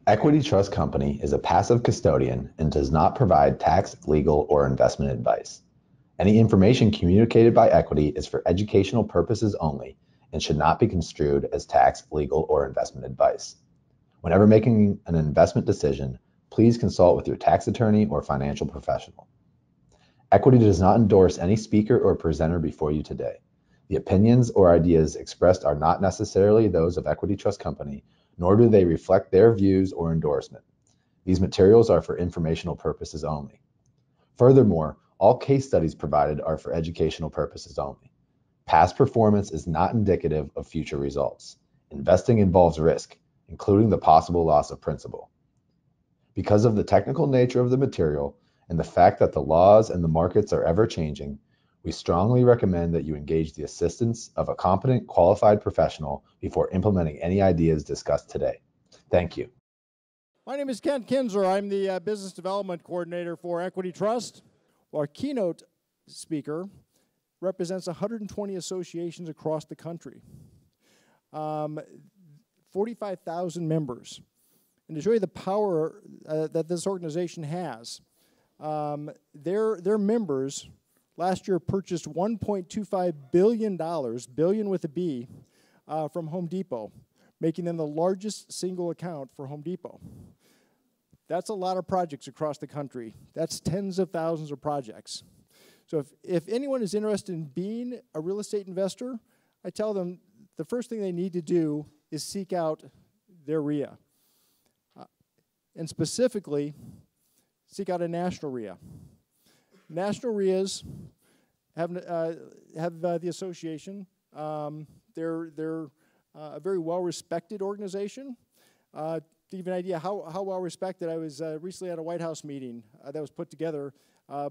Equity Trust Company is a passive custodian and does not provide tax, legal, or investment advice. Any information communicated by Equity is for educational purposes only and should not be construed as tax, legal, or investment advice. Whenever making an investment decision, please consult with your tax attorney or financial professional. Equity does not endorse any speaker or presenter before you today. The opinions or ideas expressed are not necessarily those of Equity Trust Company, nor do they reflect their views or endorsement. These materials are for informational purposes only. Furthermore, all case studies provided are for educational purposes only. Past performance is not indicative of future results. Investing involves risk, including the possible loss of principal. Because of the technical nature of the material and the fact that the laws and the markets are ever changing, we strongly recommend that you engage the assistance of a competent, qualified professional before implementing any ideas discussed today. Thank you. My name is Ken Kinzer. I'm the Business Development Coordinator for Equity Trust. Our keynote speaker represents 120 associations across the country, 45,000 members. And to show you the power that this organization has, their members last year purchased $1.25 billion, billion with a B, from Home Depot, making them the largest single account for Home Depot. That's a lot of projects across the country. That's tens of thousands of projects. So if anyone is interested in being a real estate investor, I tell them the first thing they need to do is seek out their RIA. And specifically, seek out a national RIA. National RIAs have the association. They're a very well-respected organization. To give you an idea how well-respected, I was recently at a White House meeting that was put together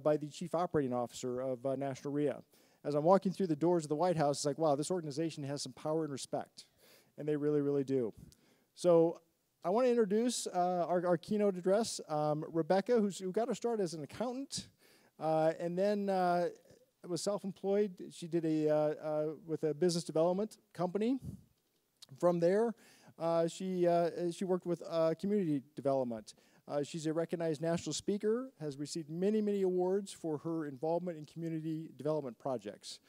by the Chief Operating Officer of National RIA. As I'm walking through the doors of the White House, it's like, wow, this organization has some power and respect, and they really, really do. So I want to introduce our keynote address, Rebecca, who got her start as an accountant, and then was self-employed. She did with a business development company. From there, she worked with community development. She's a recognized national speaker, has received many, many awards for her involvement in community development projects.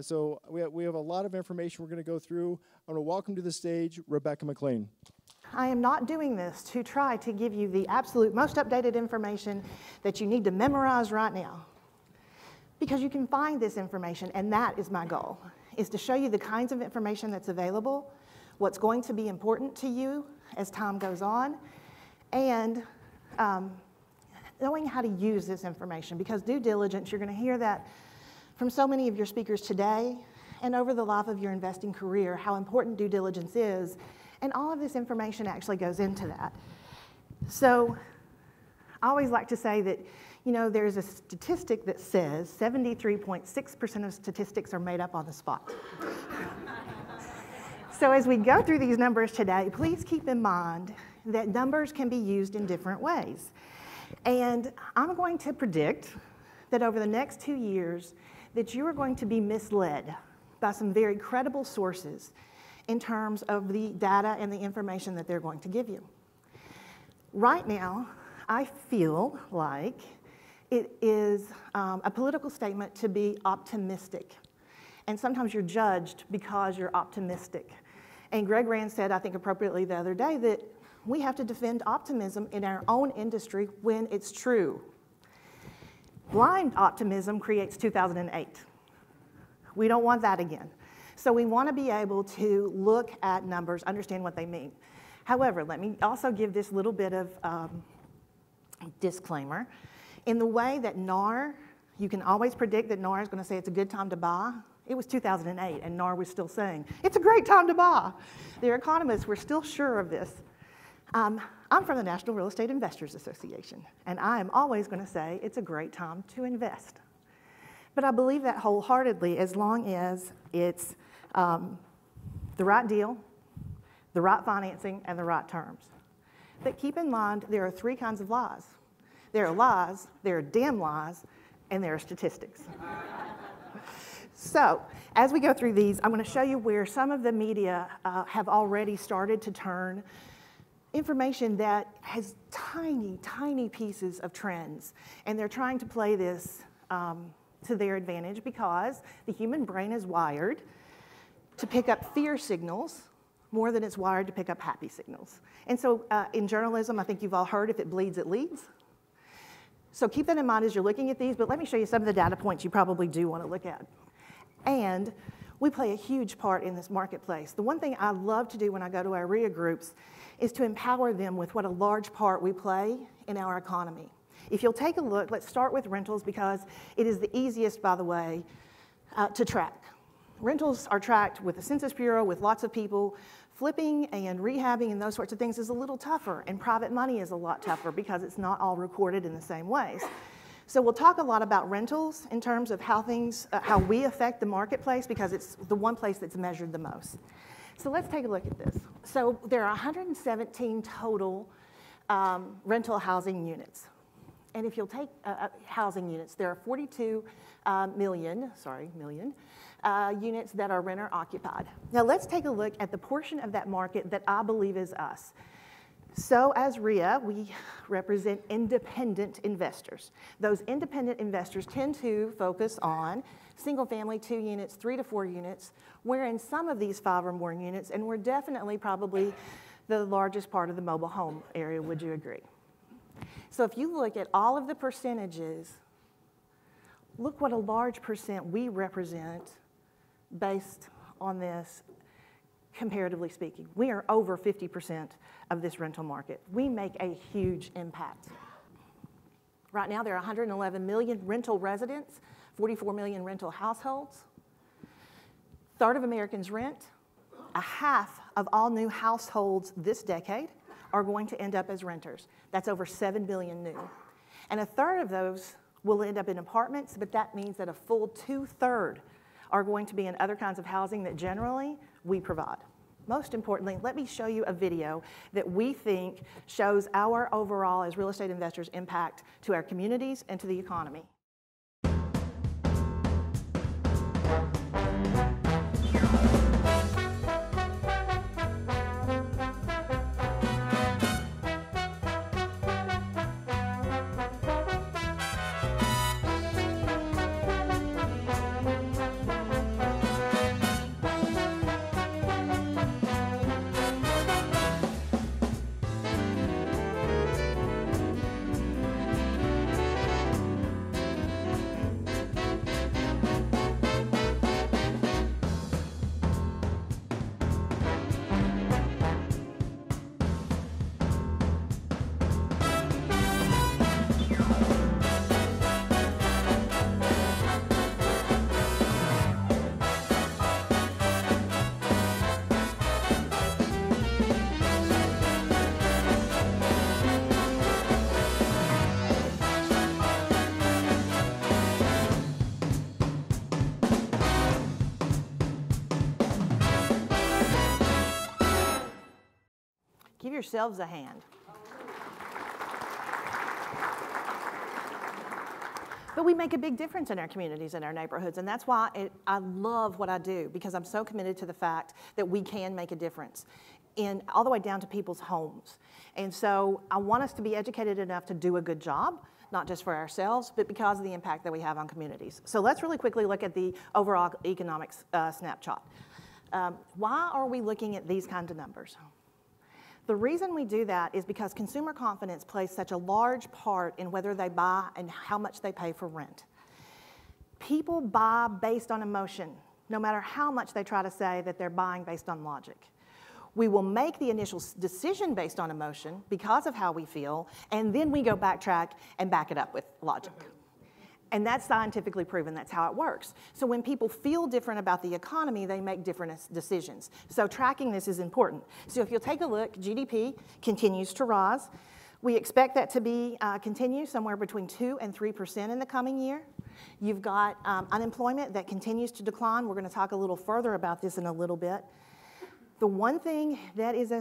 So we have a lot of information we're going to go through. I'm going to welcome to the stage Rebecca McLean. I am not doing this to try to give you the absolute most updated information that you need to memorize right now, because you can find this information, and that is my goal, is to show you the kinds of information that's available, what's going to be important to you as time goes on, and knowing how to use this information, because due diligence, you're going to hear that from so many of your speakers today and over the life of your investing career, how important due diligence is, and all of this information actually goes into that. So I always like to say that, you know, there's a statistic that says 73.6% of statistics are made up on the spot. So as we go through these numbers today, please keep in mind that numbers can be used in different ways. And I'm going to predict that over the next 2 years, that you are going to be misled by some very credible sources in terms of the data and the information that they're going to give you. Right now, I feel like it is a political statement to be optimistic. And sometimes you're judged because you're optimistic. And Greg Rand said, I think appropriately the other day, that we have to defend optimism in our own industry when it's true. Blind optimism creates 2008. We don't want that again. So we want to be able to look at numbers, understand what they mean. However, let me also give this little bit of disclaimer. In the way that NAR, you can always predict that NAR is going to say it's a good time to buy. It was 2008, and NAR was still saying, it's a great time to buy. Their economists were still sure of this. I'm from the National Real Estate Investors Association, and I am always going to say it's a great time to invest. But I believe that wholeheartedly, as long as it's the right deal, the right financing, and the right terms. But keep in mind, there are 3 kinds of lies. There are lies, there are damn lies, and there are statistics. So, as we go through these, I'm going to show you where some of the media have already started to turn information that has tiny, tiny pieces of trends, and they're trying to play this to their advantage because the human brain is wired to pick up fear signals more than it's wired to pick up happy signals. And so in journalism, I think you've all heard, if it bleeds, it leads. So keep that in mind as you're looking at these, but let me show you some of the data points you probably do want to look at. And we play a huge part in this marketplace. The one thing I love to do when I go to our RIA groups is to empower them with what a large part we play in our economy. If you'll take a look, let's start with rentals because it is the easiest, by the way, to track. Rentals are tracked with the Census Bureau, with lots of people. Flipping and rehabbing and those sorts of things is a little tougher, and private money is a lot tougher because it's not all recorded in the same ways. So we'll talk a lot about rentals in terms of how we affect the marketplace because it's the one place that's measured the most. So let's take a look at this. So there are 117 total rental housing units. And if you'll take housing units, there are 42 million units that are renter occupied. Now let's take a look at the portion of that market that I believe is us. So as RIA, we represent independent investors. Those independent investors tend to focus on single family, 2 units, 3 to 4 units. We're in some of these 5 or more units, and we're definitely probably the largest part of the mobile home area, would you agree? So if you look at all of the percentages, look what a large percent we represent based on this, comparatively speaking. We are over 50% of this rental market. We make a huge impact. Right now, there are 111 million rental residents, 44 million rental households. A third of Americans rent. A half of all new households this decade are going to end up as renters. That's over 7 billion new. And a third of those will end up in apartments, but that means that a full 2/3 are going to be in other kinds of housing that generally we provide. Most importantly, let me show you a video that we think shows our overall, as real estate investors, impact to our communities and to the economy. Give yourselves a hand. But we make a big difference in our communities and our neighborhoods, and that's why I love what I do, because I'm so committed to the fact that we can make a difference all the way down to people's homes. And so I want us to be educated enough to do a good job, not just for ourselves, but because of the impact that we have on communities. So let's really quickly look at the overall economic snapshot. Why are we looking at these kinds of numbers? The reason we do that is because consumer confidence plays such a large part in whether they buy and how much they pay for rent. People buy based on emotion, no matter how much they try to say that they're buying based on logic. We will make the initial decision based on emotion because of how we feel, and then we go backtrack and back it up with logic. And that's scientifically proven, that's how it works. So when people feel different about the economy, they make different decisions. So tracking this is important. So if you'll take a look, GDP continues to rise. We expect that to continue somewhere between 2% and 3% in the coming year. You've got unemployment that continues to decline. We're going to talk a little further about this in a little bit. The one thing that is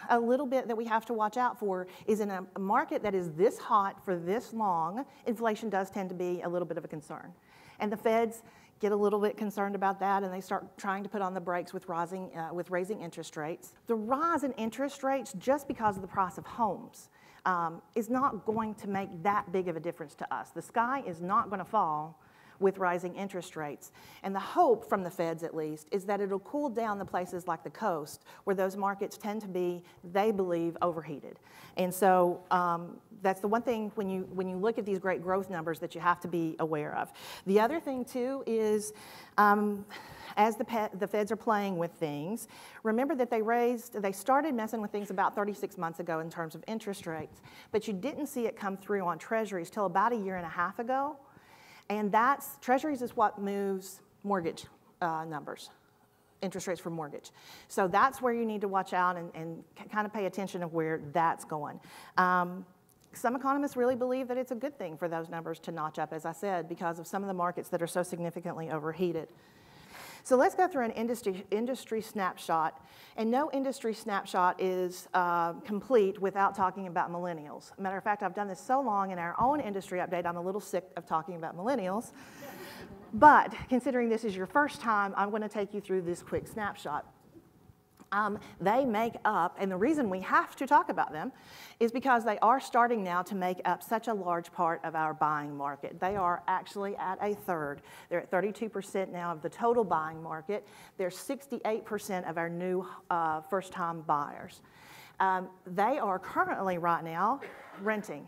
a little bit that we have to watch out for is in a market that is this hot for this long, inflation does tend to be a little bit of a concern. And the Fed's get a little bit concerned about that, and they start trying to put on the brakes with raising interest rates. The rise in interest rates, just because of the price of homes, is not going to make that big of a difference to us. The sky is not going to fall with rising interest rates. And the hope from the feds, at least, is that it'll cool down the places like the coast, where those markets tend to be, they believe, overheated. And so that's the one thing when you look at these great growth numbers that you have to be aware of. The other thing, too, is as the feds are playing with things, remember that they started messing with things about 36 months ago in terms of interest rates, but you didn't see it come through on treasuries till about a year and a half ago. And treasuries is what moves mortgage numbers, interest rates for mortgage. So that's where you need to watch out and kind of pay attention of where that's going. Some economists really believe that it's a good thing for those numbers to notch up, as I said, because of some of the markets that are so significantly overheated. So let's go through an industry snapshot. And no industry snapshot is complete without talking about millennials. Matter of fact, I've done this so long in our own industry update, I'm a little sick of talking about millennials. But considering this is your first time, I'm going to take you through this quick snapshot. They make up, and the reason we have to talk about them is because they are starting now to make up such a large part of our buying market. They are actually at a third. They're at 32% now of the total buying market. They're 68% of our new first-time buyers. They are currently right now renting.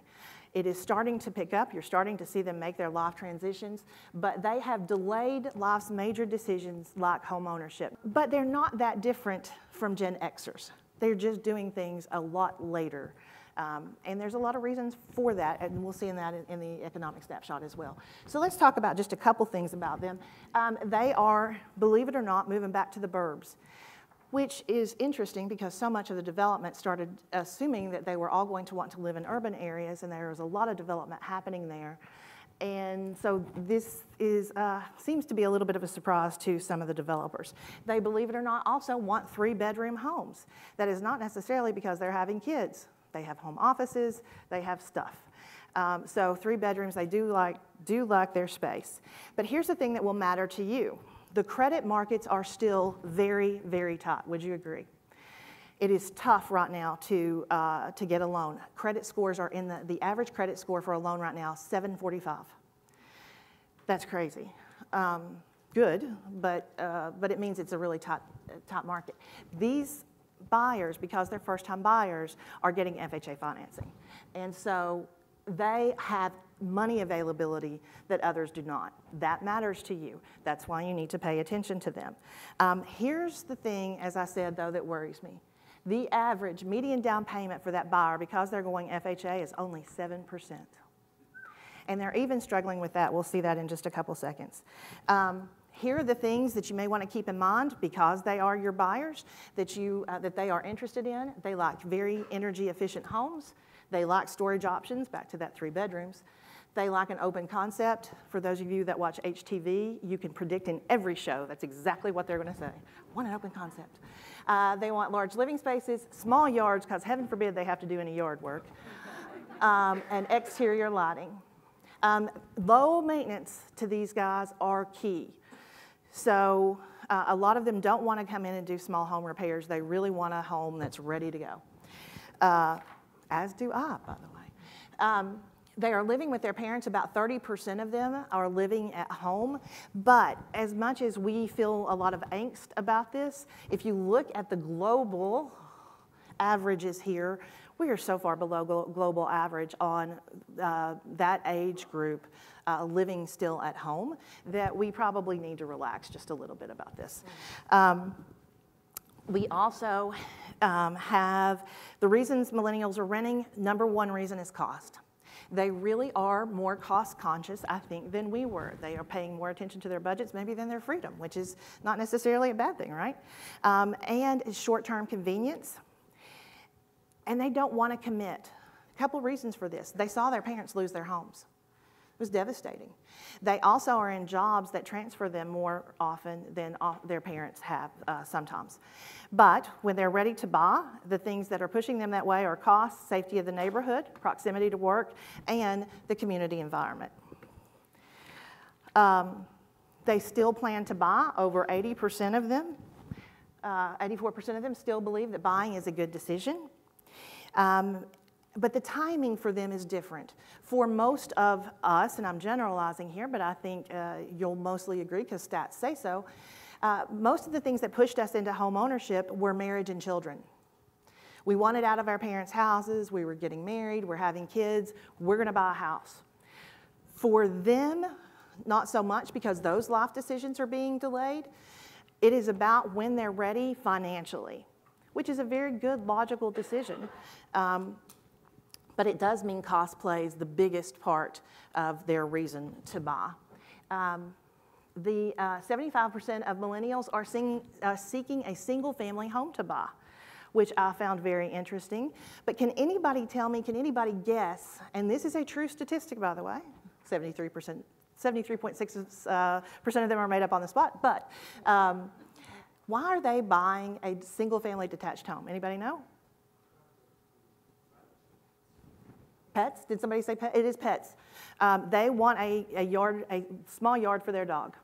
It is starting to pick up. You're starting to see them make their life transitions, but they have delayed life's major decisions like home ownership. But they're not that different from Gen Xers. They're just doing things a lot later. And there's a lot of reasons for that, and we'll see that in the economic snapshot as well. So let's talk about just a couple things about them. They are, believe it or not, moving back to the burbs, which is interesting because so much of the development started assuming that they were all going to want to live in urban areas, and there was a lot of development happening there. And so this seems to be a little bit of a surprise to some of the developers. They, believe it or not, also want 3-bedroom homes. That is not necessarily because they're having kids. They have home offices, they have stuff. So 3 bedrooms, they do like their space. But here's the thing that will matter to you. The credit markets are still very, very tight. Would you agree? It is tough right now to get a loan. Credit scores are in the average credit score for a loan right now, 745. That's crazy. Good, but it means it's a really tight market. These buyers, because they're first-time buyers, are getting FHA financing. And so they have money availability that others do not. That matters to you. That's why you need to pay attention to them. Here's the thing, as I said, though, that worries me. The average median down payment for that buyer, because they're going FHA, is only 7%. And they're even struggling with that. We'll see that in just a couple seconds. Here are the things that you may want to keep in mind because they are your buyers that they are interested in. They like very energy-efficient homes. They like storage options, back to that 3 bedrooms. They like an open concept. For those of you that watch HTV, you can predict in every show that's exactly what they're going to say. I want an open concept. They want large living spaces, small yards, because heaven forbid they have to do any yard work, and exterior lighting. Low maintenance to these guys are key. So a lot of them don't want to come in and do small home repairs. They really want a home that's ready to go, as do I, by the way. They are living with their parents. About 30% of them are living at home. But as much as we feel a lot of angst about this, if you look at the global averages here, we are so far below global average on that age group living still at home that we probably need to relax just a little bit about this. We also have the reasons millennials are renting. Number one reason is cost. They really are more cost conscious, I think, than we were. They are paying more attention to their budgets maybe than their freedom, which is not necessarily a bad thing, right? And short-term convenience. And they don't want to commit. A couple reasons for this. They saw their parents lose their homes. It was devastating. They also are in jobs that transfer them more often than their parents have sometimes. But when they're ready to buy, the things that are pushing them that way are cost, safety of the neighborhood, proximity to work, and the community environment. They still plan to buy. Over 80% of them, 84% of them still believe that buying is a good decision. But the timing for them is different. For most of us, and I'm generalizing here, but I think you'll mostly agree because stats say so, most of the things that pushed us into home ownership were marriage and children. We wanted out of our parents' houses, we were getting married, we're having kids, we're gonna buy a house. For them, not so much because those life decisions are being delayed. It is about when they're ready financially, which is a very good logical decision. But it does mean cost plays the biggest part of their reason to buy. The 75% of millennials are seeking a single family home to buy, which I found very interesting. But can anybody tell me, can anybody guess, and this is a true statistic by the way, 73.6% of them are made up on the spot, but why are they buying a single family detached home? Anybody know? Pets? Did somebody say pets? It is pets. They want a small yard for their dog.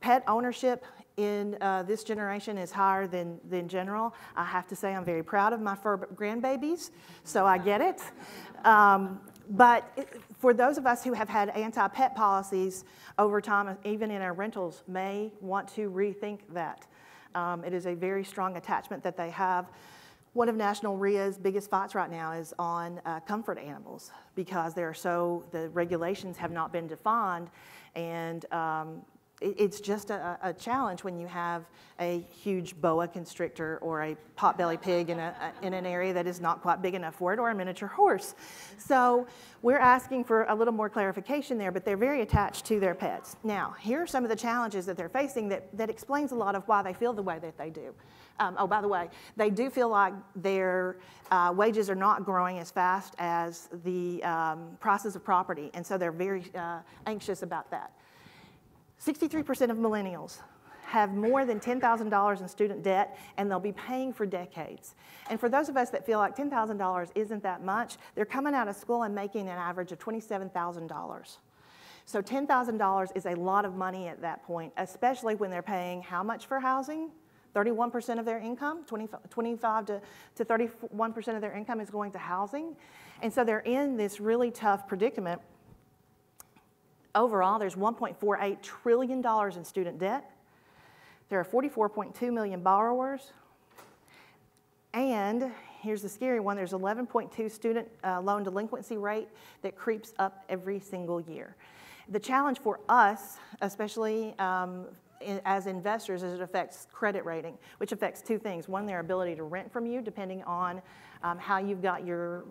Pet ownership in this generation is higher than general. I have to say I'm very proud of my fur grandbabies, so I get it. But for those of us who have had anti-pet policies over time, even in our rentals, may want to rethink that. It is a very strong attachment that they have. One of National RIA's biggest fights right now is on comfort animals because the regulations have not been defined, and it's just a challenge when you have a huge boa constrictor or a potbelly pig in an area that is not quite big enough for it, or a miniature horse. So we're asking for a little more clarification there, but they're very attached to their pets. Now, here are some of the challenges that they're facing that explains a lot of why they feel the way that they do. Oh, by the way, they do feel like their wages are not growing as fast as the prices of property, and so they're very anxious about that. 63% of millennials have more than $10,000 in student debt, and they'll be paying for decades. And for those of us that feel like $10,000 isn't that much, they're coming out of school and making an average of $27,000. So $10,000 is a lot of money at that point, especially when they're paying how much for housing? 31% of their income, 25 to 31% of their income is going to housing. And so they're in this really tough predicament. Overall, there's $1.48 trillion in student debt. There are 44.2 million borrowers. And here's the scary one, there's 11.2 student loan delinquency rate that creeps up every single year. The challenge for us, especially as investors, is it affects credit rating, which affects two things. One, their ability to rent from you, depending on how you've got your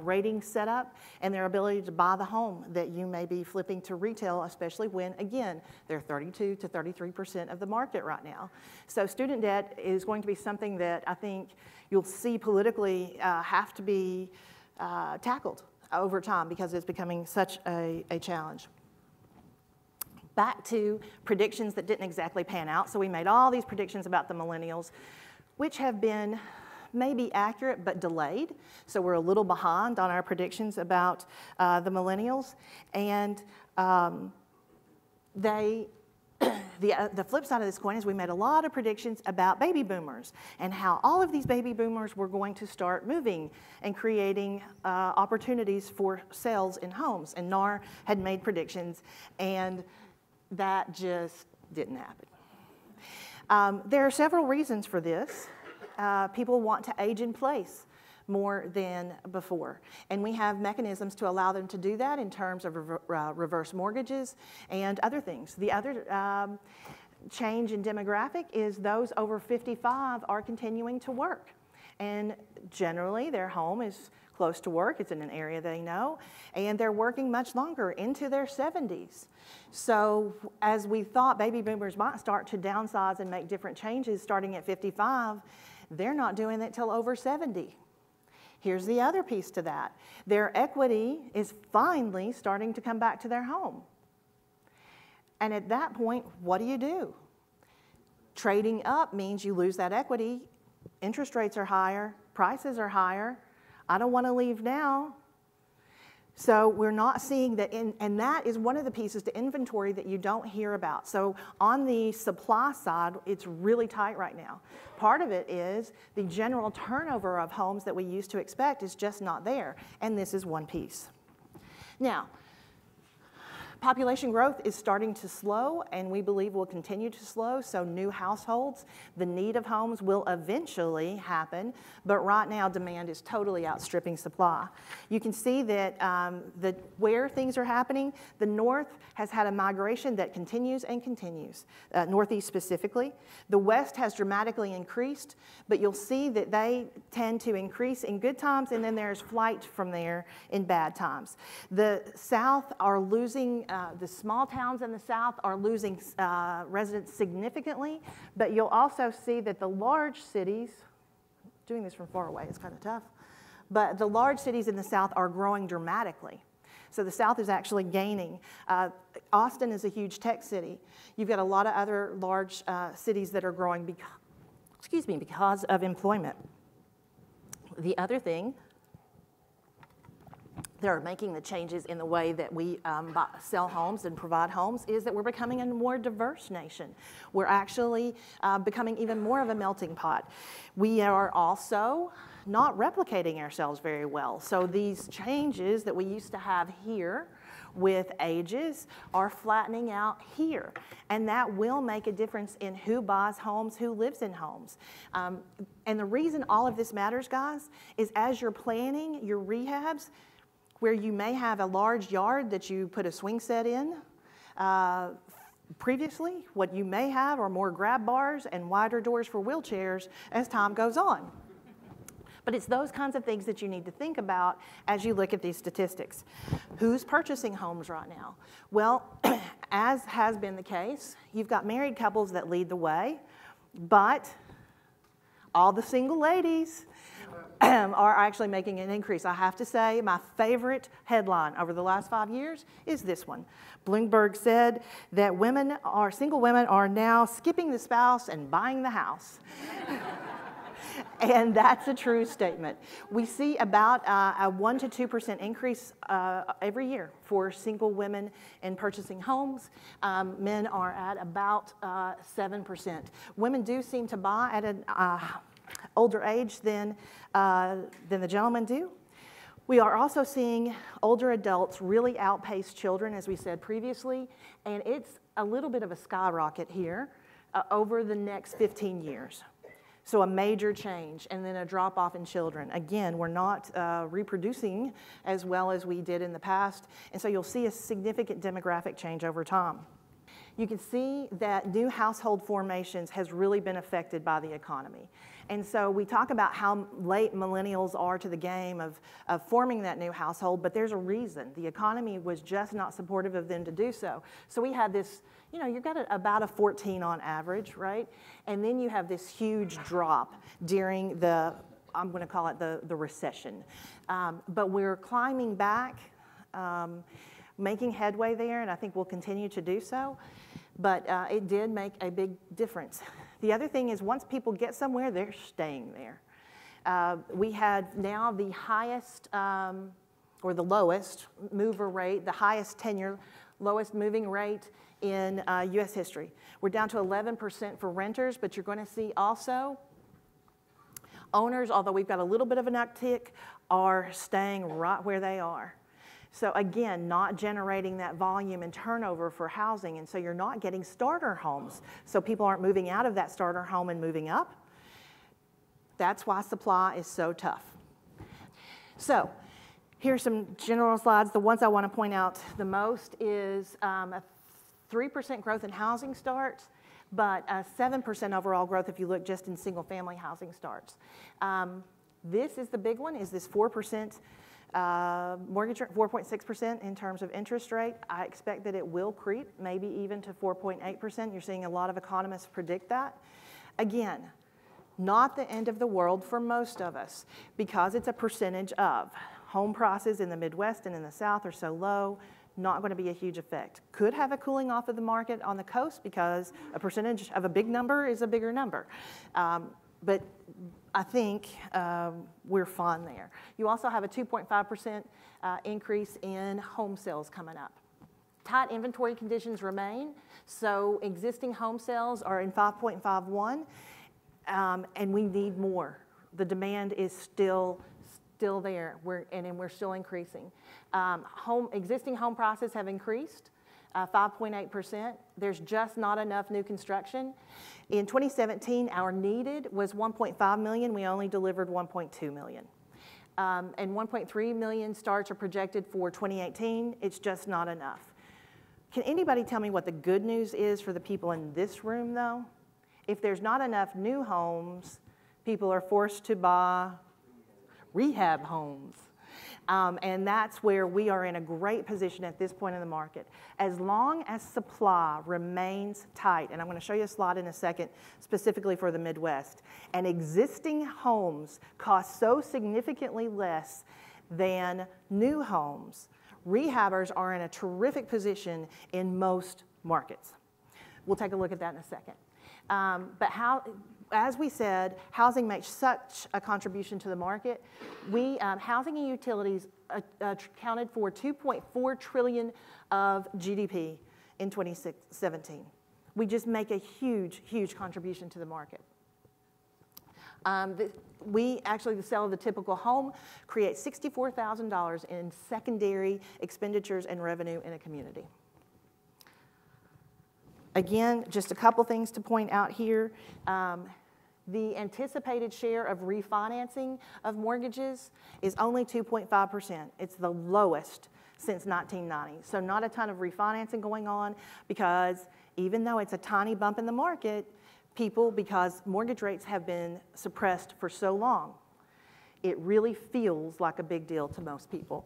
rating set up, and their ability to buy the home that you may be flipping to retail, especially when, again, they're 32 to 33% of the market right now. So student debt is going to be something that I think you'll see politically have to be tackled over time because it's becoming such a challenge. Back to predictions that didn't exactly pan out. So we made all these predictions about the millennials, which have been maybe accurate but delayed. So we're a little behind on our predictions about the millennials. And the flip side of this coin is we made a lot of predictions about baby boomers and how all of these baby boomers were going to start moving and creating opportunities for sales in homes. And NAR had made predictions, and that just didn't happen. There are several reasons for this. People want to age in place more than before. And we have mechanisms to allow them to do that in terms of reverse mortgages and other things. The other change in demographic is those over 55 are continuing to work. And generally, their home is close to work. It's in an area they know. And they're working much longer, into their 70s. So as we thought baby boomers might start to downsize and make different changes starting at 55, they're not doing it till over 70. Here's the other piece to that. Their equity is finally starting to come back to their home. And at that point, what do? Trading up means you lose that equity. Interest rates are higher, prices are higher. I don't want to leave now. So we're not seeing that, and that is one of the pieces to inventory that you don't hear about. So on the supply side, it's really tight right now. Part of it is the general turnover of homes that we used to expect is just not there, and this is one piece. Now, population growth is starting to slow, and we believe will continue to slow, so new households, the need of homes will eventually happen, but right now demand is totally outstripping supply. You can see that where things are happening, the north has had a migration that continues and continues, northeast specifically. The west has dramatically increased, but you'll see that they tend to increase in good times, and then there's flight from there in bad times. The south are losing the small towns in the south are losing residents significantly, but you'll also see that the large cities, doing this from far away is kind of tough, but the large cities in the south are growing dramatically. So the south is actually gaining. Austin is a huge tech city. You've got a lot of other large cities that are growing because of employment. The other thing, that are making the changes in the way that we sell homes and provide homes is that we're becoming a more diverse nation. We're actually becoming even more of a melting pot. We are also not replicating ourselves very well. So these changes that we used to have here with ages are flattening out here. And that will make a difference in who buys homes, who lives in homes. And the reason all of this matters, guys, is as you're planning your rehabs, where you may have a large yard that you put a swing set in. Previously, what you may have are more grab bars and wider doors for wheelchairs as time goes on. But it's those kinds of things that you need to think about as you look at these statistics. Who's purchasing homes right now? Well, as has been the case, you've got married couples that lead the way, but all the single ladies are actually making an increase. I have to say, my favorite headline over the last 5 years is this one. Bloomberg said that single women are now skipping the spouse and buying the house. And that's a true statement. We see about a 1 to 2% increase every year for single women in purchasing homes. Men are at about 7%. Women do seem to buy at an older age than the gentlemen do. We are also seeing older adults really outpace children, as we said previously, and it's a little bit of a skyrocket here over the next 15 years. So a major change, and then a drop off in children. Again, we're not reproducing as well as we did in the past, and so you'll see a significant demographic change over time. You can see that new household formations has really been affected by the economy. And so we talk about how late millennials are to the game of forming that new household, but there's a reason. The economy was just not supportive of them to do so. So we had this, you've got about a 14 on average, right? And then you have this huge drop during I'm going to call it the recession. But we're climbing back, making headway there, and I think we'll continue to do so. But it did make a big difference. The other thing is once people get somewhere, they're staying there. We had now the highest or the lowest mover rate, the highest tenure, lowest moving rate in U.S. history. We're down to 11% for renters, but you're going to see also owners, although we've got a little bit of an uptick, are staying right where they are. So again, not generating that volume and turnover for housing, and so you're not getting starter homes. So people aren't moving out of that starter home and moving up. That's why supply is so tough. So here's some general slides. The ones I want to point out the most is a 3% growth in housing starts, but a 7% overall growth if you look just in single-family housing starts. This is the big one, is this 4%. Mortgage rate, 4.6% in terms of interest rate. I expect that it will creep, maybe even to 4.8%. You're seeing a lot of economists predict that. Again, not the end of the world for most of us because it's a percentage of. Home prices in the Midwest and in the South are so low, not going to be a huge effect. Could have a cooling off of the market on the coast because a percentage of a big number is a bigger number. but I think we're fine there. You also have a 2.5% increase in home sales coming up. Tight inventory conditions remain, so existing home sales are in 5.51, and we need more. The demand is still there, and we're still increasing. Existing home prices have increased 5.8%. There's just not enough new construction. In 2017, our needed was 1.5 million. We only delivered 1.2 million. And 1.3 million starts are projected for 2018. It's just not enough. Can anybody tell me what the good news is for the people in this room, though? If there's not enough new homes, people are forced to buy rehab homes. And that's where we are in a great position at this point in the market. As long as supply remains tight, and I'm going to show you a slide in a second specifically for the Midwest, and existing homes cost so significantly less than new homes, rehabbers are in a terrific position in most markets. We'll take a look at that in a second. As we said, housing makes such a contribution to the market. Housing and utilities accounted for $2.4 trillion of GDP in 2017. We just make a huge, huge contribution to the market. The sale of the typical home creates $64,000 in secondary expenditures and revenue in a community. Again, just a couple things to point out here. The anticipated share of refinancing of mortgages is only 2.5%. It's the lowest since 1990. So not a ton of refinancing going on, because even though it's a tiny bump in the market, because mortgage rates have been suppressed for so long, it really feels like a big deal to most people.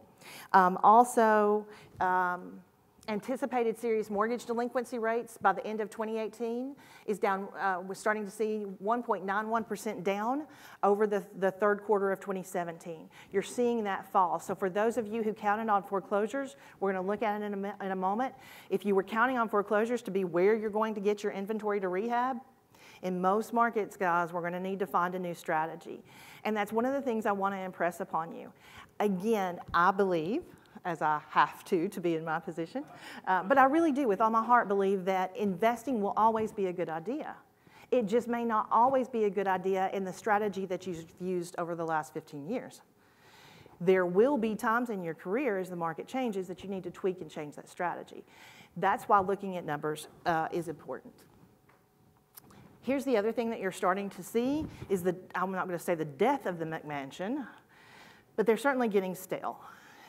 Anticipated serious mortgage delinquency rates by the end of 2018 is down. We're starting to see 1.91% down over the third quarter of 2017. You're seeing that fall. So for those of you who counted on foreclosures, we're going to look at it in a moment. If you were counting on foreclosures to be where you're going to get your inventory to rehab, in most markets, guys, we're going to need to find a new strategy. And that's one of the things I want to impress upon you. Again, I believe, as I have to be in my position, but I really do with all my heart believe that investing will always be a good idea. It just may not always be a good idea in the strategy that you've used over the last 15 years. There will be times in your career as the market changes that you need to tweak and change that strategy. That's why looking at numbers is important. Here's the other thing that you're starting to see is I'm not going to say the death of the McMansion, but they're certainly getting stale.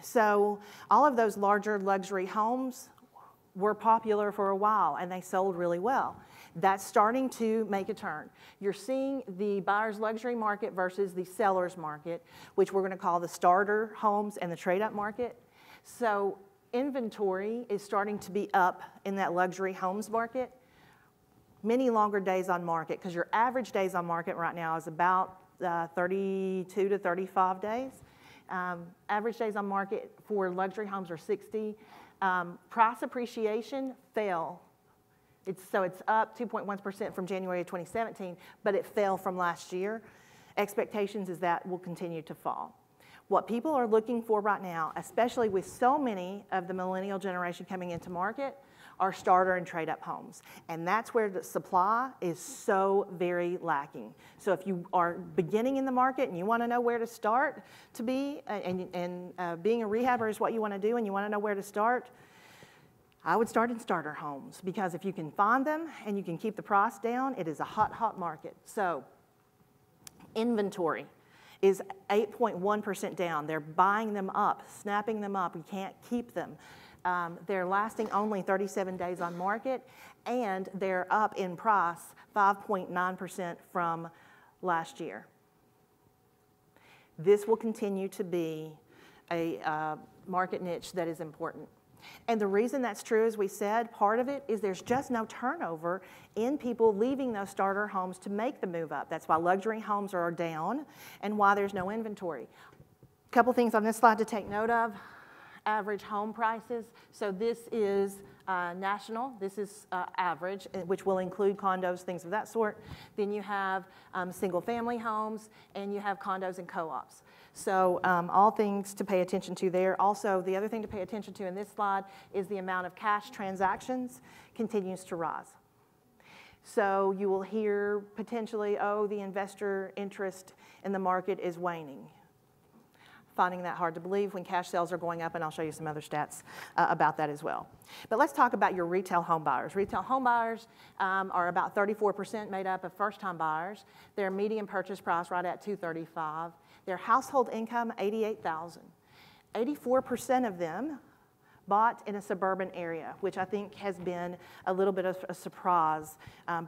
So all of those larger luxury homes were popular for a while, and they sold really well. That's starting to make a turn. You're seeing the buyer's luxury market versus the seller's market, which we're going to call the starter homes and the trade-up market. So inventory is starting to be up in that luxury homes market. Many longer days on market, because your average days on market right now is about 32 to 35 days. Average days on market for luxury homes are 60. Price appreciation fell. It's up 2.1% from January of 2017, but it fell from last year. Expectations is that will continue to fall. What people are looking for right now, especially with so many of the millennial generation coming into market, are starter and trade-up homes. And that's where the supply is so very lacking. So if you are beginning in the market and you want to know where to start to be, and being a rehabber is what you want to do and you want to know where to start, I would start in starter homes, because if you can find them and you can keep the price down, it is a hot, hot market. So inventory is 8.1% down. They're buying them up, snapping them up. We can't keep them. They're lasting only 37 days on market, and they're up in price 5.9% from last year. This will continue to be a market niche that is important. And the reason that's true, as we said, part of it is there's just no turnover in people leaving those starter homes to make the move up. That's why luxury homes are down and why there's no inventory. A couple things on this slide to take note of. Average home prices. So this is national, this is average, which will include condos, things of that sort. Then you have single-family homes, and you have condos and co-ops. So all things to pay attention to there. Also, the other thing to pay attention to in this slide is the amount of cash transactions continues to rise. So you will hear potentially, oh, the investor interest in the market is waning. Finding that hard to believe when cash sales are going up, and I'll show you some other stats about that as well. But let's talk about your retail home buyers. Retail home buyers are about 34% made up of first-time buyers. Their median purchase price right at $235,000. Their household income, $88,000. 84% of them bought in a suburban area, which I think has been a little bit of a surprise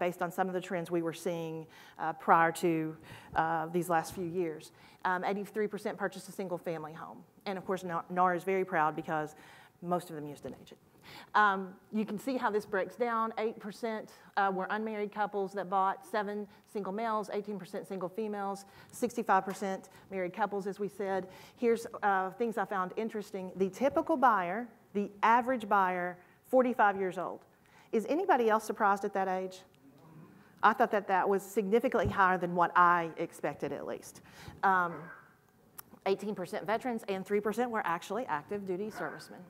based on some of the trends we were seeing prior to these last few years. 83% purchased a single family home. And of course, NAR is very proud because most of them used an agent. You can see how this breaks down. 8% were unmarried couples that bought, 7 single males, 18% single females, 65% married couples, as we said. Here's things I found interesting. The typical buyer, the average buyer, 45 years old. Is anybody else surprised at that age? I thought that that was significantly higher than what I expected, at least. 18% veterans, and 3% were actually active duty servicemen.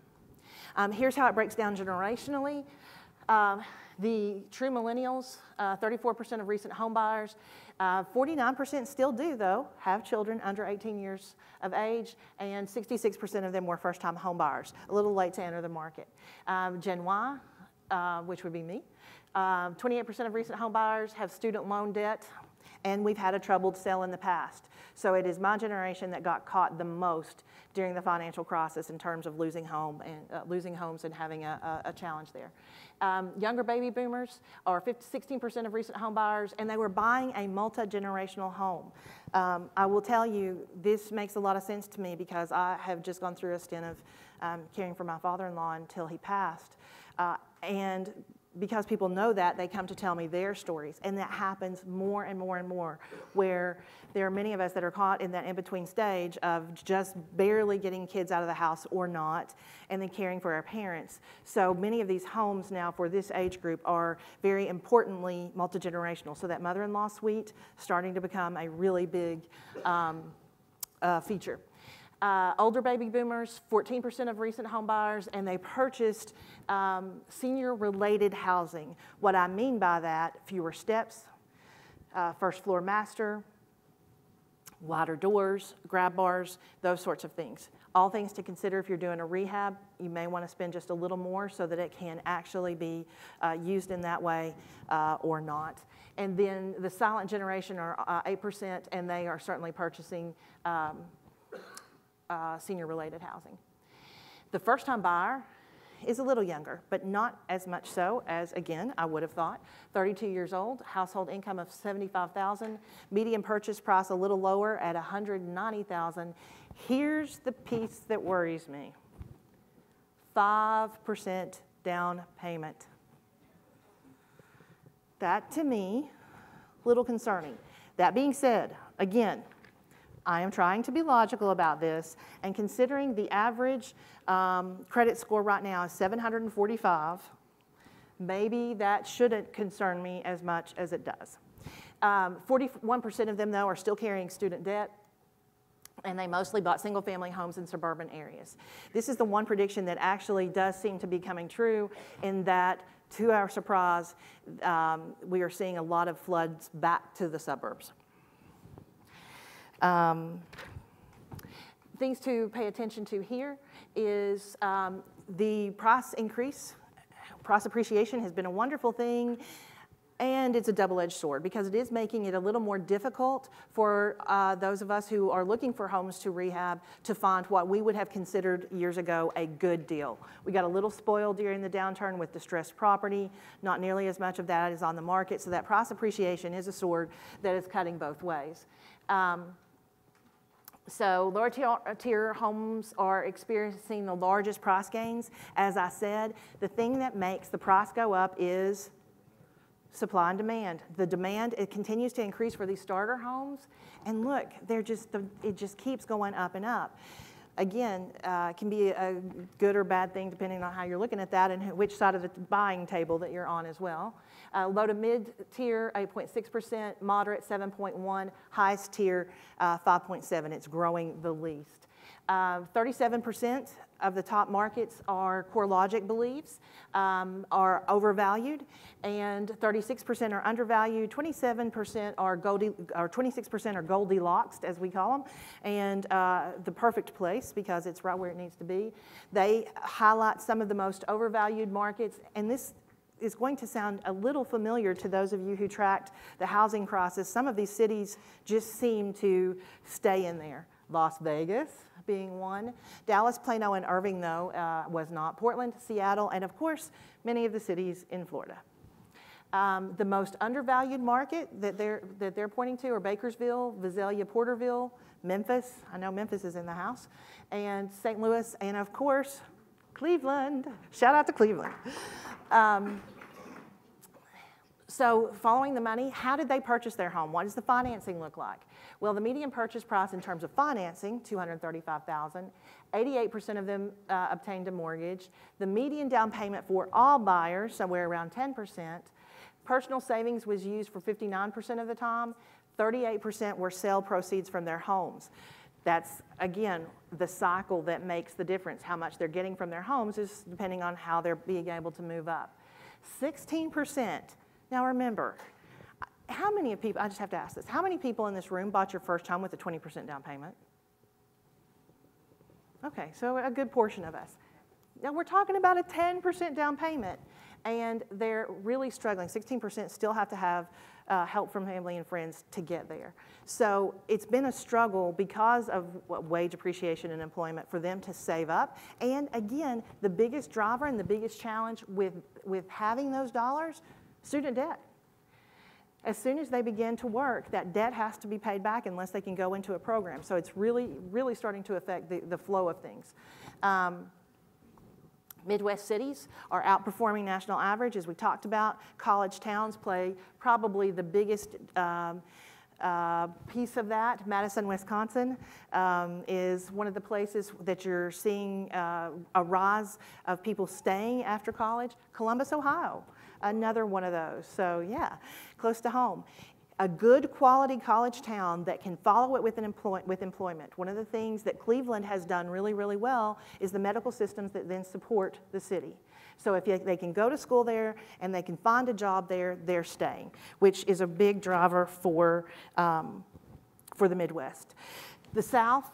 Here's how it breaks down generationally. The true millennials, 34% of recent home buyers, 49% still do, though, have children under 18 years of age, and 66% of them were first-time home buyers, a little late to enter the market. Gen Y, which would be me, 28% of recent home buyers have student loan debt, and we've had a troubled sale in the past. So it is my generation that got caught the most during the financial crisis in terms of losing homes and having a challenge there. Younger baby boomers are 16% of recent home buyers, and they were buying a multi-generational home. I will tell you, this makes a lot of sense to me because I have just gone through a stint of caring for my father-in-law until he passed. And because people know that, they come to tell me their stories. And that happens more and more and more, where there are many of us that are caught in that in-between stage of just barely getting kids out of the house or not, and then caring for our parents. So many of these homes now for this age group are very importantly multi-generational. So that mother-in-law suite starting to become a really big feature. Older baby boomers, 14% of recent home buyers, and they purchased senior-related housing. What I mean by that, fewer steps, first floor master, wider doors, grab bars, those sorts of things. All things to consider if you're doing a rehab. You may want to spend just a little more so that it can actually be used in that way or not. And then the silent generation are 8%, and they are certainly purchasing senior-related housing. The first-time buyer is a little younger, but not as much so as, again, I would have thought. 32 years old, household income of $75,000, median purchase price a little lower at $190,000. Here's the piece that worries me. 5% down payment. That, to me, a little concerning. That being said, again, I am trying to be logical about this, and considering the average credit score right now is 745, maybe that shouldn't concern me as much as it does. 41% of them, though, are still carrying student debt, and they mostly bought single-family homes in suburban areas. This is the one prediction that actually does seem to be coming true, in that, to our surprise, we are seeing a lot of floods back to the suburbs. Things to pay attention to here is the price increase. Price appreciation has been a wonderful thing, and it's a double-edged sword because it is making it a little more difficult for those of us who are looking for homes to rehab to find what we would have considered years ago a good deal. We got a little spoiled during the downturn with distressed property. Not nearly as much of that is on the market, so that price appreciation is a sword that is cutting both ways. So lower tier homes are experiencing the largest price gains. As I said, the thing that makes the price go up is supply and demand. The demand, it continues to increase for these starter homes. And look, it just keeps going up and up. again, can be a good or bad thing depending on how you're looking at that and which side of the buying table that you're on as well. Low to mid tier, 8.6%, moderate, 7.1%, highest tier, 5.7%. It's growing the least. 37% of the top markets are CoreLogic believes are overvalued, and 36% are undervalued. 27% are 26% are Goldilocks, as we call them, and the perfect place because it's right where it needs to be. They highlight some of the most overvalued markets, and this is going to sound a little familiar to those of you who tracked the housing crisis. Some of these cities just seem to stay in there. Las Vegas being one. Dallas, Plano, and Irving, though, was not. Portland, Seattle, and of course, many of the cities in Florida. The most undervalued market that they're pointing to are Bakersville, Visalia, Porterville, Memphis. I know Memphis is in the house, and St. Louis, and of course, Cleveland. Shout out to Cleveland. So following the money, how did they purchase their home? What does the financing look like? Well, the median purchase price in terms of financing, $235,000. 88% of them obtained a mortgage. The median down payment for all buyers, somewhere around 10%. Personal savings was used for 59% of the time. 38% were sale proceeds from their homes. That's, again, the cycle that makes the difference. How much they're getting from their homes is depending on how they're being able to move up. 16%. Now remember, how many people, I just have to ask this, how many people in this room bought your first home with a 20% down payment? Okay, so a good portion of us. Now we're talking about a 10% down payment, and they're really struggling. 16% still have to have help from family and friends to get there. So it's been a struggle because of wage appreciation and employment for them to save up. And again, the biggest driver and the biggest challenge with having those dollars, student debt. As soon as they begin to work, that debt has to be paid back unless they can go into a program. So it's really, really starting to affect the flow of things. Midwest cities are outperforming national average, as we talked about. College towns play probably the biggest piece of that. Madison, Wisconsin is one of the places that you're seeing a rise of people staying after college. Columbus, Ohio, another one of those. So yeah, close to home. A good quality college town that can follow it with employment. One of the things that Cleveland has done really, really well is the medical systems that then support the city. So if they can go to school there and they can find a job there, they're staying, which is a big driver for the Midwest. The South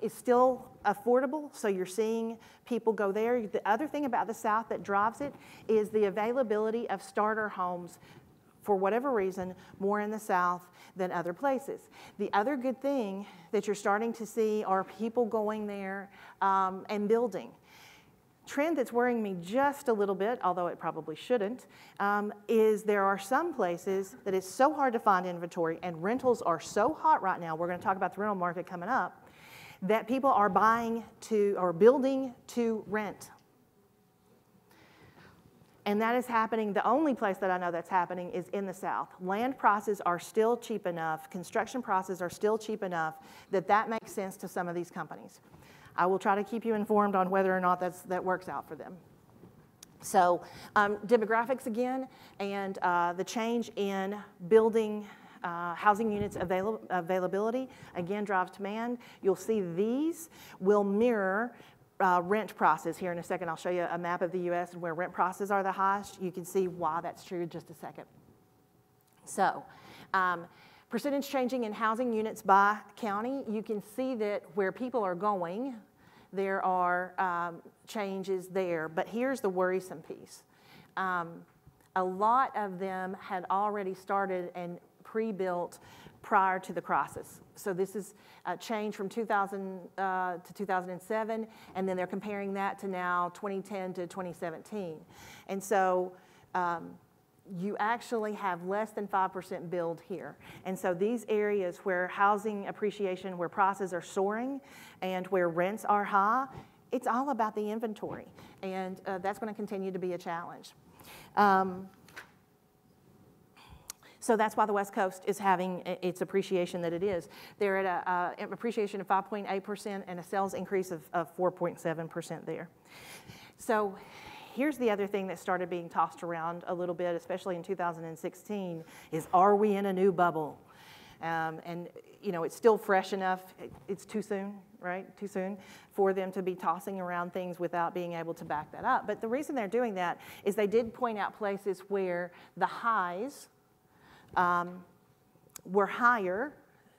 is still affordable, so you're seeing people go there. The other thing about the South that drives it is the availability of starter homes, for whatever reason, more in the South than other places. The other good thing that you're starting to see are people going there and building. Trend that's worrying me just a little bit, although it probably shouldn't, is there are some places that it's so hard to find inventory and rentals are so hot right now, we're going to talk about the rental market coming up, that people are buying to or building to rent. And that is happening, the only place that I know that's happening is in the South. Land prices are still cheap enough, construction prices are still cheap enough that makes sense to some of these companies. I will try to keep you informed on whether or not that works out for them. So demographics again, and the change in building housing units availability, again, drives demand. You'll see these will mirror rent prices. Here in a second, I'll show you a map of the U.S. and where rent prices are the highest. You can see why that's true in just a second. So, percentage changing in housing units by county. You can see that where people are going, there are changes there. But here's the worrisome piece. A lot of them had already started and pre-built prior to the crisis. So this is a change from 2000 to 2007, and then they're comparing that to now 2010 to 2017. And so you actually have less than 5% build here. And so these areas where housing appreciation, where prices are soaring, and where rents are high, it's all about the inventory. And that's going to continue to be a challenge. So that's why the West Coast is having its appreciation that it is. They're at an appreciation of 5.8% and a sales increase of 4.7% there. So here's the other thing that started being tossed around a little bit, especially in 2016, is are we in a new bubble? And you know, it's still fresh enough. It's too soon, right? Too soon for them to be tossing around things without being able to back that up. But the reason they're doing that is they did point out places where the highs were higher.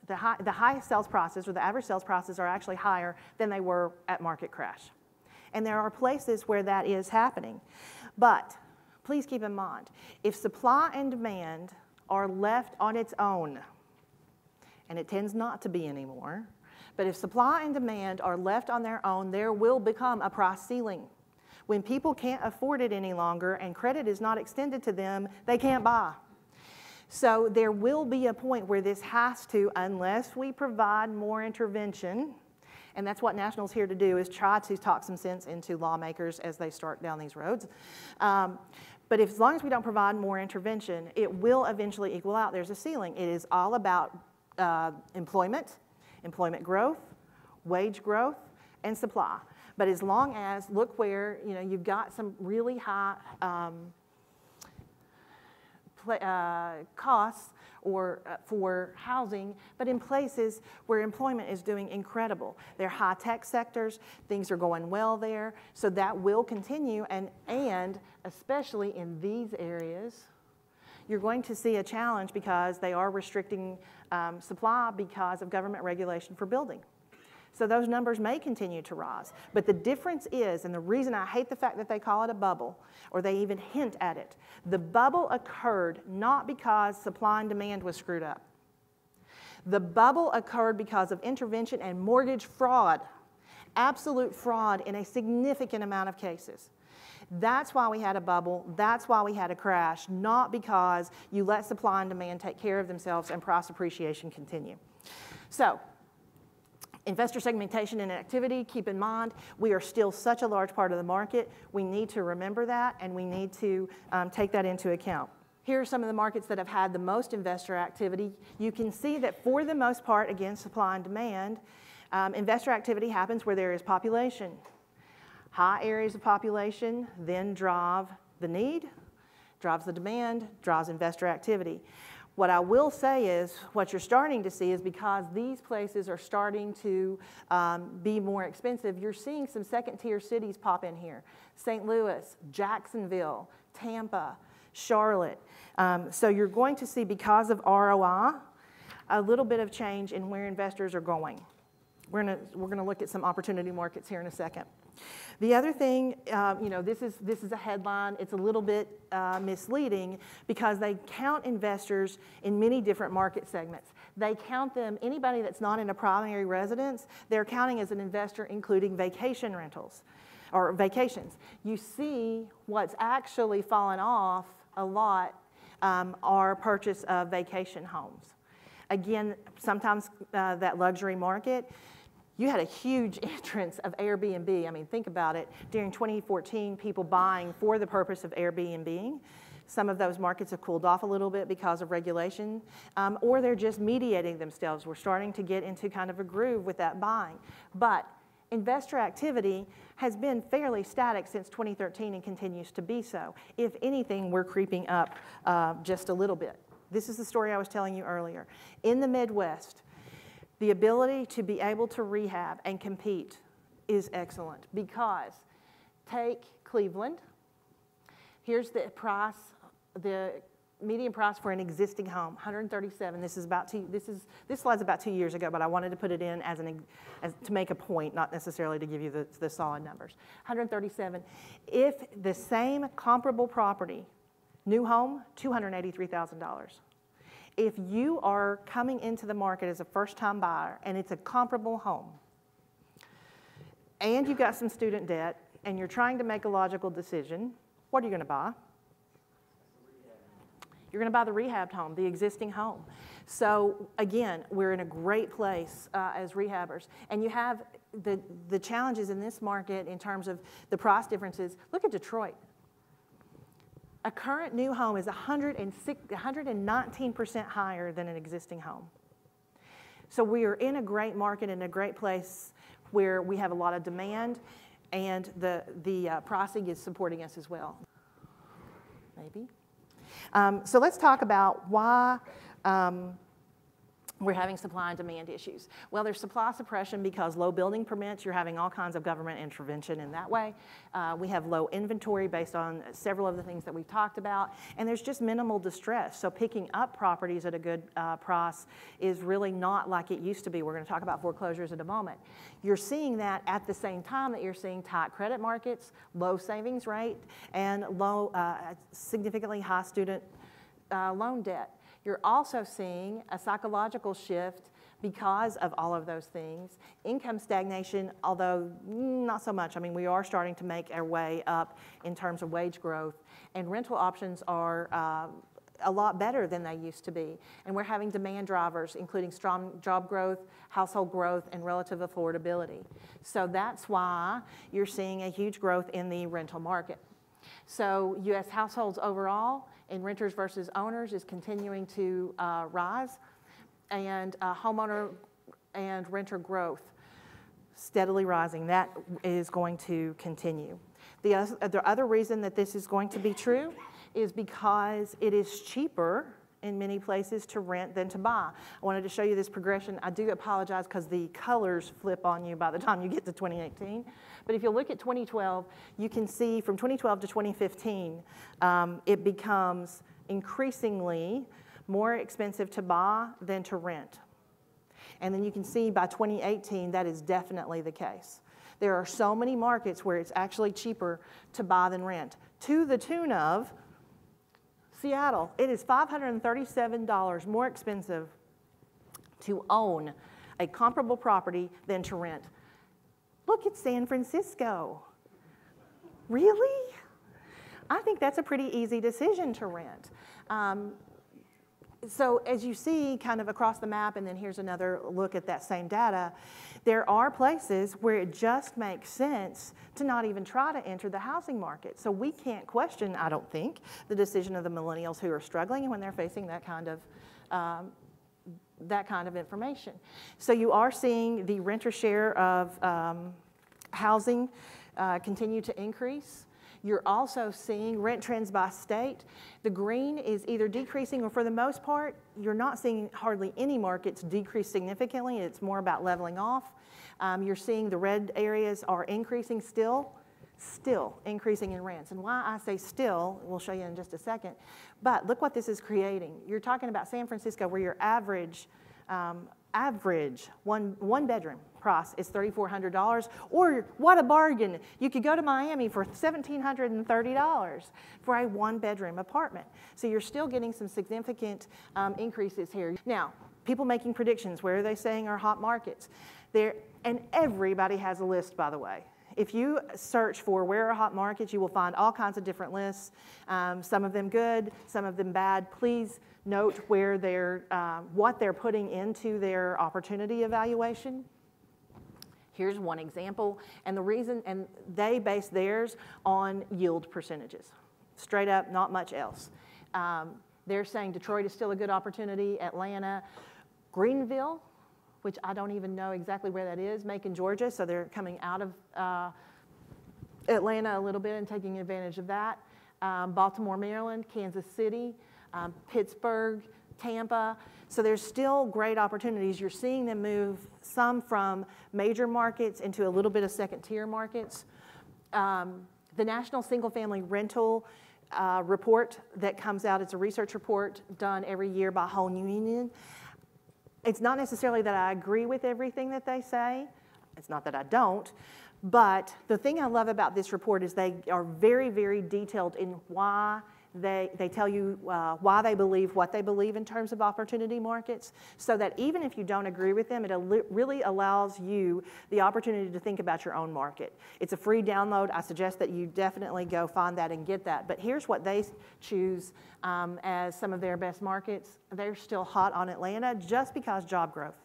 The highest sales prices or the average sales prices are actually higher than they were at market crash. And there are places where that is happening. But please keep in mind, if supply and demand are left on its own, and it tends not to be anymore, but if supply and demand are left on their own, there will become a price ceiling. When people can't afford it any longer and credit is not extended to them, they can't buy. So there will be a point where this has to, unless we provide more intervention, and that's what National's here to do, is try to talk some sense into lawmakers as they start down these roads. But as long as we don't provide more intervention, it will eventually equal out. There's a ceiling. It is all about employment growth, wage growth, and supply. But as long as, look where, you know, you've got some really high costs or for housing, but in places where employment is doing incredible. They're high-tech sectors, things are going well there, so that will continue, and especially in these areas, you're going to see a challenge because they are restricting supply because of government regulation for building. So those numbers may continue to rise. But the difference is, and the reason I hate the fact that they call it a bubble, or they even hint at it, the bubble occurred not because supply and demand was screwed up. The bubble occurred because of intervention and mortgage fraud, absolute fraud in a significant amount of cases. That's why we had a bubble, that's why we had a crash, not because you let supply and demand take care of themselves and price appreciation continue. So, investor segmentation and activity, keep in mind, we are still such a large part of the market. We need to remember that, and we need to take that into account. Here are some of the markets that have had the most investor activity. You can see that for the most part, again, supply and demand, investor activity happens where there is population. High areas of population then drive the need, drives the demand, drives investor activity. What I will say is, what you're starting to see is because these places are starting to be more expensive, you're seeing some second-tier cities pop in here. St. Louis, Jacksonville, Tampa, Charlotte. So you're going to see, because of ROI, a little bit of change in where investors are going. We're gonna look at some opportunity markets here in a second. The other thing, you know, this is a headline. It's a little bit misleading because they count investors in many different market segments. They count them, anybody that's not in a primary residence, they're counting as an investor, including vacation rentals or vacations. You see what's actually fallen off a lot are purchase of vacation homes. Again, sometimes that luxury market, you had a huge entrance of Airbnb. I mean, think about it. During 2014, people buying for the purpose of Airbnb. Some of those markets have cooled off a little bit because of regulation, or they're just mediating themselves. We're starting to get into kind of a groove with that buying. But investor activity has been fairly static since 2013 and continues to be so. If anything, we're creeping up just a little bit. This is the story I was telling you earlier. In the Midwest, the ability to be able to rehab and compete is excellent because take Cleveland. Here's the price, the median price for an existing home, $137. This slide's about 2 years ago, but I wanted to put it in as to make a point, not necessarily to give you the solid numbers. $137. If the same comparable property, new home, $283,000. If you are coming into the market as a first-time buyer and it's a comparable home, and you've got some student debt, and you're trying to make a logical decision, what are you going to buy? You're going to buy the rehabbed home, the existing home. So again, we're in a great place as rehabbers. And you have the challenges in this market in terms of the price differences. Look at Detroit. A current new home is 119% higher than an existing home. So we are in a great market, in a great place where we have a lot of demand, and the pricing is supporting us as well. Maybe. So let's talk about why we're having supply and demand issues. Well, there's supply suppression because low building permits, you're having all kinds of government intervention in that way. We have low inventory based on several of the things that we've talked about, and there's just minimal distress. So picking up properties at a good price is really not like it used to be. We're going to talk about foreclosures in a moment. You're seeing that at the same time that you're seeing tight credit markets, low savings rate, and low, significantly high student loan debt. You're also seeing a psychological shift because of all of those things. Income stagnation, although not so much. I mean, we are starting to make our way up in terms of wage growth, and rental options are a lot better than they used to be. And we're having demand drivers, including strong job growth, household growth, and relative affordability. So that's why you're seeing a huge growth in the rental market. So U.S. households overall, in renters versus owners, is continuing to rise, and homeowner and renter growth steadily rising. That is going to continue. The other reason that this is going to be true is because it is cheaper in many places to rent than to buy. I wanted to show you this progression. I do apologize because the colors flip on you by the time you get to 2018. But if you look at 2012, you can see from 2012 to 2015, it becomes increasingly more expensive to buy than to rent. And then you can see by 2018, that is definitely the case. There are so many markets where it's actually cheaper to buy than rent, to the tune of Seattle. It is $537 more expensive to own a comparable property than to rent. Look at San Francisco. Really? I think that's a pretty easy decision to rent. So as you see kind of across the map, and then here's another look at that same data, there are places where it just makes sense to not even try to enter the housing market. So we can't question, I don't think, the decision of the millennials who are struggling when they're facing that kind of information. So you are seeing the renter share of housing continue to increase. You're also seeing rent trends by state. The green is either decreasing, or for the most part, you're not seeing hardly any markets decrease significantly. It's more about leveling off. You're seeing the red areas are increasing still increasing in rents. And why I say still, we'll show you in just a second. But look what this is creating. You're talking about San Francisco, where your average one bedroom price is $3,400, or what a bargain. You could go to Miami for $1,730 for a one bedroom apartment. So you're still getting some significant increases here. Now, people making predictions, where are they saying are hot markets? And everybody has a list, by the way. If you search for where are hot markets, you will find all kinds of different lists, some of them good, some of them bad. Please note where what they're putting into their opportunity evaluation. Here's one example, and they base theirs on yield percentages. Straight up, not much else. They're saying Detroit is still a good opportunity, Atlanta, Greenville, which I don't even know exactly where that is, Macon, Georgia, so they're coming out of Atlanta a little bit and taking advantage of that. Baltimore, Maryland, Kansas City, Pittsburgh, Tampa. So there's still great opportunities. You're seeing them move some from major markets into a little bit of second-tier markets. The National Single Family Rental report that comes out, it's a research report done every year by Whole New Union. It's not necessarily that I agree with everything that they say. It's not that I don't. But the thing I love about this report is they are very, very detailed in why they tell you why they believe what they believe in terms of opportunity markets, so that even if you don't agree with them, it really allows you the opportunity to think about your own market. It's a free download. I suggest that you definitely go find that and get that. But here's what they choose as some of their best markets. They're still hot on Atlanta just because job growth.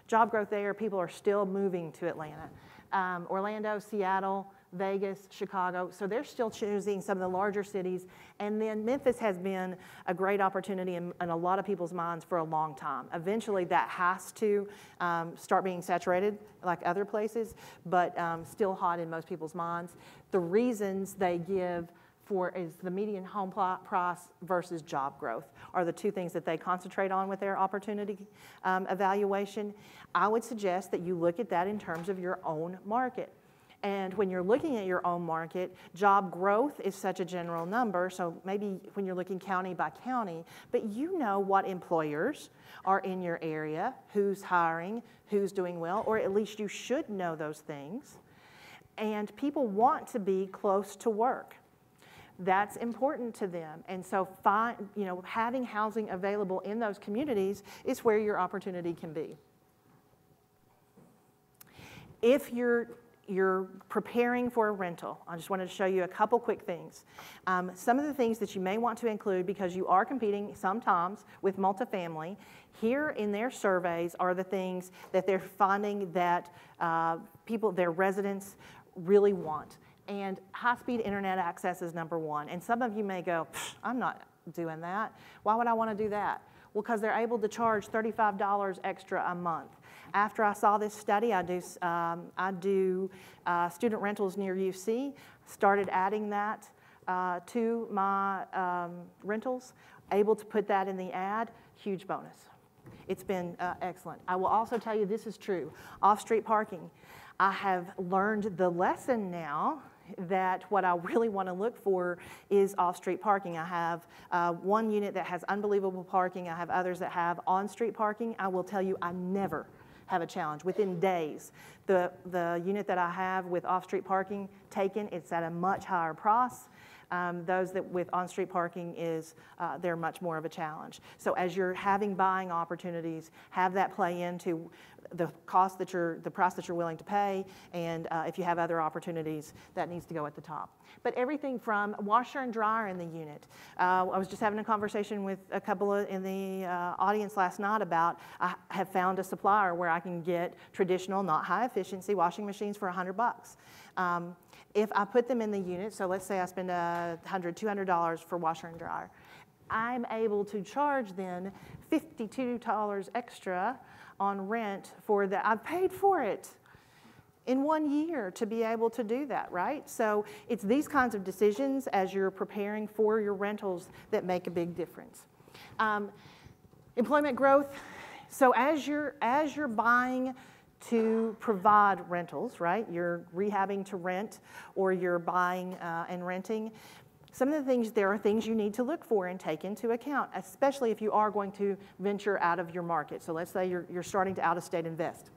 Job growth there, people are still moving to Atlanta. Orlando, Seattle, Vegas, Chicago. So they're still choosing some of the larger cities. And then Memphis has been a great opportunity in a lot of people's minds for a long time. Eventually that has to start being saturated like other places, but still hot in most people's minds. The reasons they give for is the median home price versus job growth are the two things that they concentrate on with their opportunity evaluation. I would suggest that you look at that in terms of your own market. And when you're looking at your own market, job growth is such a general number, so maybe when you're looking county by county, but you know what employers are in your area, who's hiring, who's doing well, or at least you should know those things. And people want to be close to work. That's important to them. And so having housing available in those communities is where your opportunity can be. If you're preparing for a rental, I just wanted to show you a couple quick things. Some of the things that you may want to include, because you are competing sometimes with multifamily, here in their surveys are the things that they're finding that their residents really want. And high-speed internet access is number one. And some of you may go, I'm not doing that. Why would I want to do that? Well, because they're able to charge $35 extra a month. After I saw this study, I do student rentals near UC, started adding that to my rentals, able to put that in the ad, huge bonus. It's been excellent. I will also tell you this is true. Off-street parking. I have learned the lesson now that what I really want to look for is off-street parking. I have one unit that has unbelievable parking. I have others that have on-street parking. I will tell you, I never have a challenge. Within days, the unit that I have with off-street parking taken, it's at a much higher price. Those that with on-street parking they're much more of a challenge. So as you're having buying opportunities, have that play into the price that you're willing to pay, and if you have other opportunities, that needs to go at the top. But everything from washer and dryer in the unit. I was just having a conversation with a couple in the audience last night about I have found a supplier where I can get traditional, not high efficiency washing machines for $100. If I put them in the unit, so let's say I spend $100, $200 for washer and dryer, I'm able to charge then $52 extra on rent for that. I've paid for it in 1 year to be able to do that, right? So it's these kinds of decisions as you're preparing for your rentals that make a big difference. Employment growth. So as you're buying to provide rentals, right? You're rehabbing to rent, or you're buying and renting. There are things you need to look for and take into account, especially if you are going to venture out of your market. So let's say you're starting to out-of-state invest.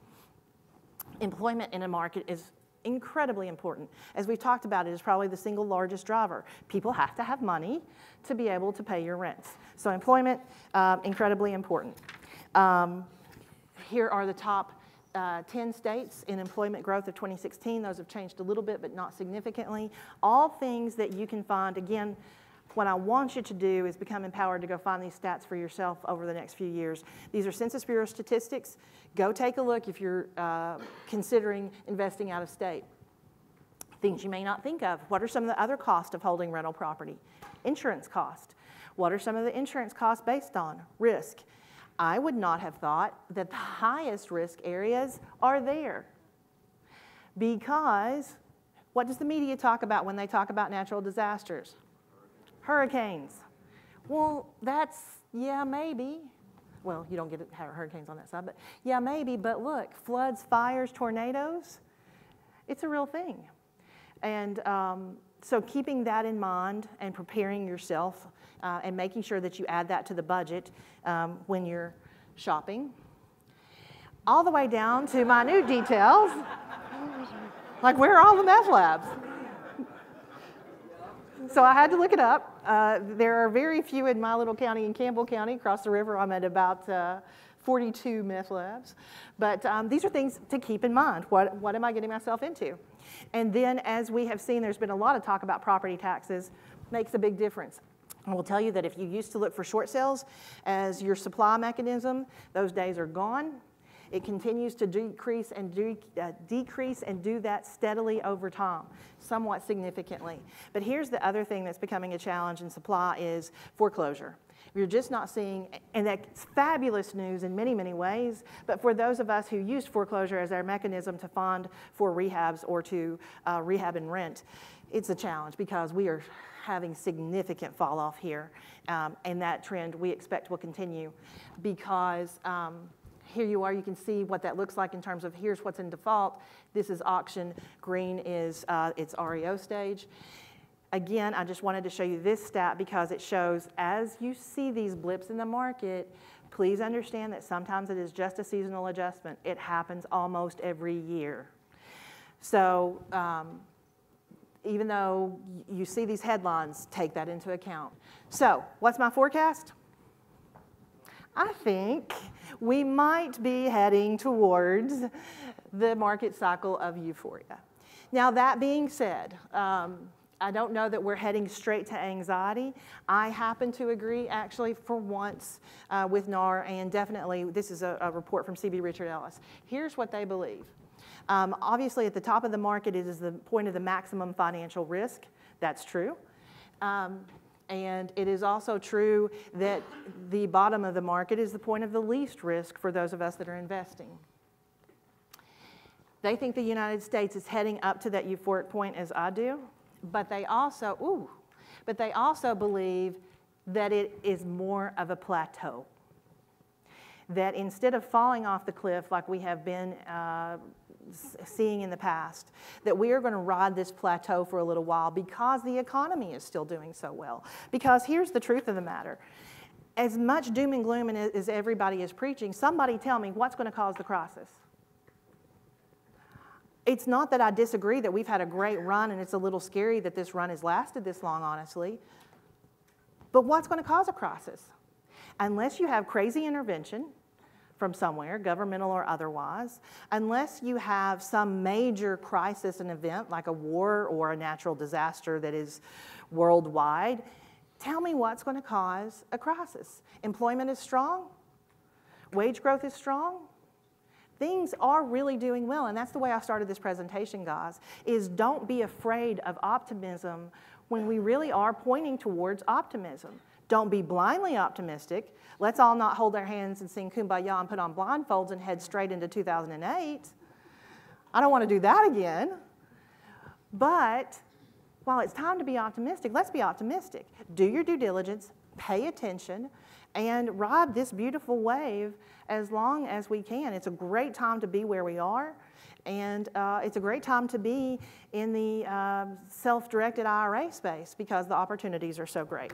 Employment in a market is incredibly important. As we've talked about, it is probably the single largest driver. People have to have money to be able to pay your rents. So employment, incredibly important. Here are the top 10 states in employment growth of 2016. Those have changed a little bit, but not significantly. All things that you can find. Again, what I want you to do is become empowered to go find these stats for yourself over the next few years. These are Census Bureau statistics. Go take a look if you're considering investing out of state. Things you may not think of. What are some of the other costs of holding rental property? Insurance cost. What are some of the insurance costs based on? Risk. I would not have thought that the highest risk areas are there, because what does the media talk about when they talk about natural disasters? Hurricanes. Well, yeah, maybe. Well, you don't get hurricanes on that side, but yeah, maybe. But look, floods, fires, tornadoes, it's a real thing. And so keeping that in mind and preparing yourself and making sure that you add that to the budget when you're shopping. All the way down to minute details, like where are all the meth labs? So I had to look it up. There are very few in my little county, in Campbell County. Across the river, I'm at about 42 meth labs. But these are things to keep in mind. What am I getting myself into? And then, as we have seen, there's been a lot of talk about property taxes. Makes a big difference. I will tell you that if you used to look for short sales as your supply mechanism, those days are gone. It continues to decrease and do that steadily over time, somewhat significantly. But here's the other thing that's becoming a challenge in supply is foreclosure. We're just not seeing, and that's fabulous news in many, many ways, but for those of us who used foreclosure as our mechanism to fund for rehabs or to rehab and rent, it's a challenge because we are having significant fall off here, and that trend we expect will continue because here you are, you can see what that looks like in terms of here's what's in default. This is auction, green is its REO stage. Again, I just wanted to show you this stat because it shows as you see these blips in the market, please understand that sometimes it is just a seasonal adjustment. It happens almost every year. So even though you see these headlines, take that into account. So what's my forecast? I think we might be heading towards the market cycle of euphoria. Now that being said, I don't know that we're heading straight to anxiety. I happen to agree, actually, for once with NAR, and definitely this is a report from CB Richard Ellis. Here's what they believe. Obviously, at the top of the market, it is the point of the maximum financial risk. That's true. And it is also true that the bottom of the market is the point of the least risk for those of us that are investing. They think the United States is heading up to that euphoric point as I do. But they also, believe that it is more of a plateau. That instead of falling off the cliff like we have been seeing in the past, that we are going to ride this plateau for a little while because the economy is still doing so well. Because here's the truth of the matter. As much doom and gloom as everybody is preaching, somebody tell me what's going to cause the crisis. It's not that I disagree that we've had a great run and it's a little scary that this run has lasted this long, honestly. But what's going to cause a crisis? Unless you have crazy intervention from somewhere, governmental or otherwise, unless you have some major crisis and event like a war or a natural disaster that is worldwide, tell me what's going to cause a crisis. Employment is strong. Wage growth is strong. Things are really doing well, and that's the way I started this presentation, guys, is don't be afraid of optimism when we really are pointing towards optimism. Don't be blindly optimistic. Let's all not hold our hands and sing Kumbaya and put on blindfolds and head straight into 2008. I don't want to do that again. But while it's time to be optimistic, let's be optimistic. Do your due diligence, pay attention, and ride this beautiful wave as long as we can. It's a great time to be where we are, and it's a great time to be in the self-directed IRA space because the opportunities are so great.